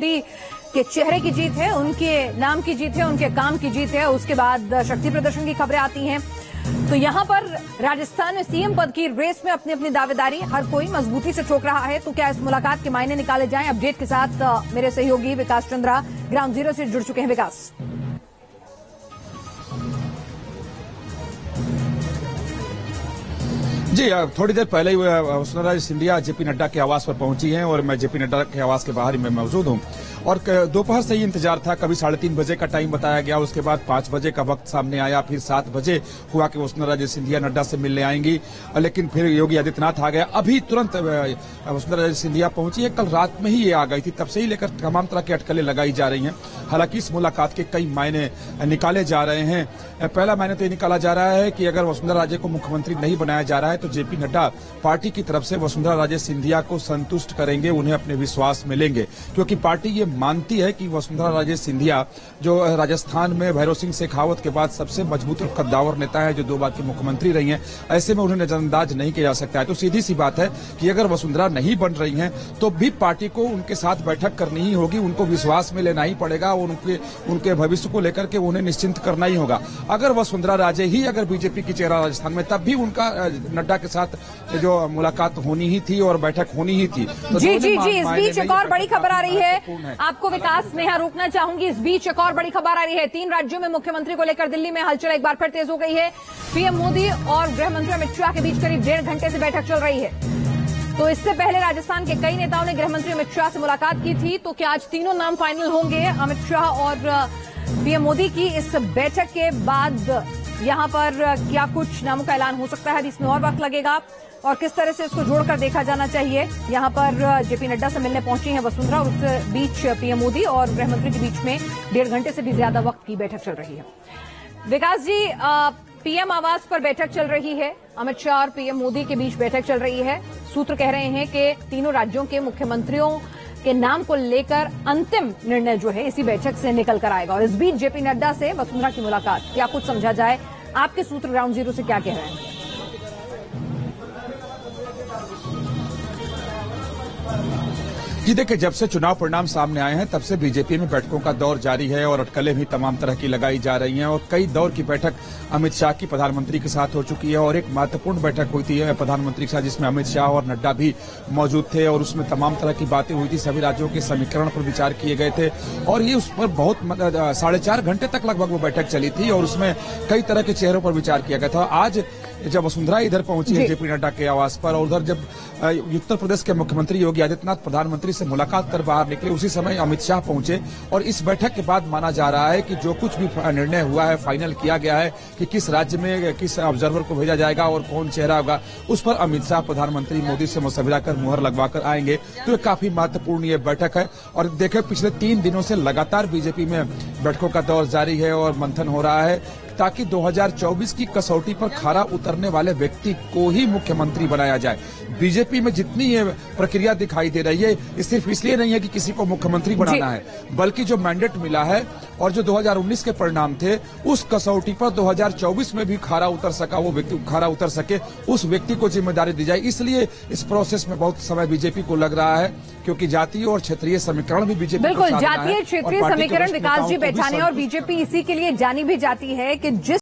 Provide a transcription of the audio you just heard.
के चेहरे की जीत है, उनके नाम की जीत है, उनके काम की जीत है। उसके बाद शक्ति प्रदर्शन की खबरें आती हैं। तो यहां पर राजस्थान में सीएम पद की रेस में अपनी अपनी दावेदारी हर कोई मजबूती से ठोक रहा है। तो क्या इस मुलाकात के मायने निकाले जाएं? अपडेट के साथ मेरे सहयोगी विकास चंद्रा ग्राउंड जीरो से जुड़ चुके हैं। विकास, जी, थोड़ी देर पहले ही वसुंधरा सिंधिया जेपी नड्डा के आवास पर पहुंची हैं और मैं जेपी नड्डा के आवास के बाहर ही मैं मौजूद हूं। और दोपहर से ही इंतजार था। कभी 3:30 बजे का टाइम बताया गया, उसके बाद 5 बजे का वक्त सामने आया, फिर 7 बजे हुआ कि वसुंधरा सिंधिया नड्डा से मिलने आएंगी, लेकिन फिर योगी आदित्यनाथ आ गया। अभी तुरंत वसुंधरा सिंधिया पहुंची है। कल रात में ही ये आ गई थी, तब से ही लेकर तमाम तरह की अटकलें लगाई जा रही हैं। हालांकि इस मुलाकात के कई मायने निकाले जा रहे हैं। पहला मायने तो ये निकाला जा रहा है कि अगर वसुंधरा राजे को मुख्यमंत्री नहीं बनाया जा रहा है तो जेपी नड्डा पार्टी की तरफ से वसुंधरा राजे सिंधिया को संतुष्ट करेंगे, उन्हें अपने विश्वास में लेंगे, क्योंकि पार्टी ये मानती है कि वसुंधरा राजे सिंधिया जो राजस्थान में भैरव सिंह शेखावत के बाद सबसे मजबूत और कद्दावर नेता है, जो 2 बार की मुख्यमंत्री रही हैं, ऐसे में उन्हें नजरअंदाज नहीं किया जा सकता है। तो सीधी सी बात है कि अगर वसुंधरा नहीं बन रही हैं तो भी पार्टी को उनके साथ बैठक करनी ही होगी, उनको विश्वास में लेना ही पड़ेगा और उनके भविष्य को लेकर के उन्हें निश्चिंत करना ही होगा। अगर वसुंधरा राजे ही अगर बीजेपी की चेहरा राजस्थान में, तब भी उनका नड्डा के साथ जो मुलाकात होनी ही थी और बैठक होनी ही थी। तो जी, इस बीच एक और बड़ी खबर आ रही है आपको विकास, नेहा रोकना चाहूंगी। इस बीच एक और बड़ी खबर आ रही है। 3 राज्यों में मुख्यमंत्री को लेकर दिल्ली में हलचल एक बार फिर तेज हो गई है। पीएम मोदी और गृह मंत्री अमित शाह के बीच करीब 1.5 घंटे से बैठक चल रही है। तो इससे पहले राजस्थान के कई नेताओं ने गृह मंत्री अमित शाह से मुलाकात की थी। तो क्या आज तीनों नाम फाइनल होंगे? अमित शाह और पीएम मोदी की इस बैठक के बाद यहां पर क्या कुछ नामों का ऐलान हो सकता है? इसमें और वक्त लगेगा और किस तरह से इसको जोड़कर देखा जाना चाहिए? यहां पर जेपी नड्डा से मिलने पहुंची हैं वसुंधरा, उस बीच पीएम मोदी और गृह मंत्री के बीच में 1.5 घंटे से भी ज्यादा वक्त की बैठक चल रही है। विकास जी, पीएम आवास पर बैठक चल रही है, अमित शाह और पीएम मोदी के बीच बैठक चल रही है। सूत्र कह रहे हैं कि तीनों राज्यों के मुख्यमंत्रियों के नाम को लेकर अंतिम निर्णय जो है इसी बैठक से निकल कर आएगा। और इस बीच जेपी नड्डा से वसुंधरा की मुलाकात, क्या कुछ समझा जाए? आपके सूत्र ग्राउंड जीरो से क्या कह रहे हैं? जी देखिए, जब से चुनाव परिणाम सामने आए हैं तब से बीजेपी में बैठकों का दौर जारी है और अटकलें भी तमाम तरह की लगाई जा रही हैं। और कई दौर की बैठक अमित शाह की प्रधानमंत्री के साथ हो चुकी है और एक महत्वपूर्ण बैठक हुई थी प्रधानमंत्री के साथ, जिसमें अमित शाह और नड्डा भी मौजूद थे और उसमें तमाम तरह की बातें हुई थी। सभी राज्यों के समीकरण पर विचार किए गए थे और ये उस पर बहुत 4.5 घंटे तक लगभग वो बैठक चली थी और उसमें कई तरह के चेहरों पर विचार किया गया था। आज जब वसुंधरा इधर पहुंची है जेपी नड्डा के आवास पर और उधर जब उत्तर प्रदेश के मुख्यमंत्री योगी आदित्यनाथ प्रधानमंत्री से मुलाकात कर बाहर निकले, उसी समय अमित शाह पहुंचे और इस बैठक के बाद माना जा रहा है कि जो कुछ भी निर्णय हुआ है, फाइनल किया गया है कि किस राज्य में किस ऑब्जर्वर को भेजा जाएगा और कौन चेहरा होगा, उस पर अमित शाह प्रधानमंत्री मोदी से मुसविरा कर मुहर लगवाकर आएंगे। तो ये काफी महत्वपूर्ण ये बैठक है। और देखें, पिछले 3 दिनों से लगातार बीजेपी में बैठकों का दौर जारी है और मंथन हो रहा है ताकि 2024 की कसौटी पर खरा उतरने वाले व्यक्ति को ही मुख्यमंत्री बनाया जाए। बीजेपी में जितनी ये प्रक्रिया दिखाई दे रही है, ये सिर्फ इसलिए नहीं है कि किसी को मुख्यमंत्री बनाना है, बल्कि जो मैंडेट मिला है और जो 2019 के परिणाम थे, उस कसौटी पर 2024 में भी खरा उतर सका वो व्यक्ति, खरा उतर सके उस व्यक्ति को जिम्मेदारी दी जाए। इसलिए इस प्रोसेस में बहुत समय बीजेपी को लग रहा है, क्योंकि जातीय और क्षेत्रीय समीकरण भी बीजेपी बिल्कुल जातीय क्षेत्रीय समीकरण विकास जी बैठाने और बीजेपी इसी के लिए जानी भी जाती है कि जिस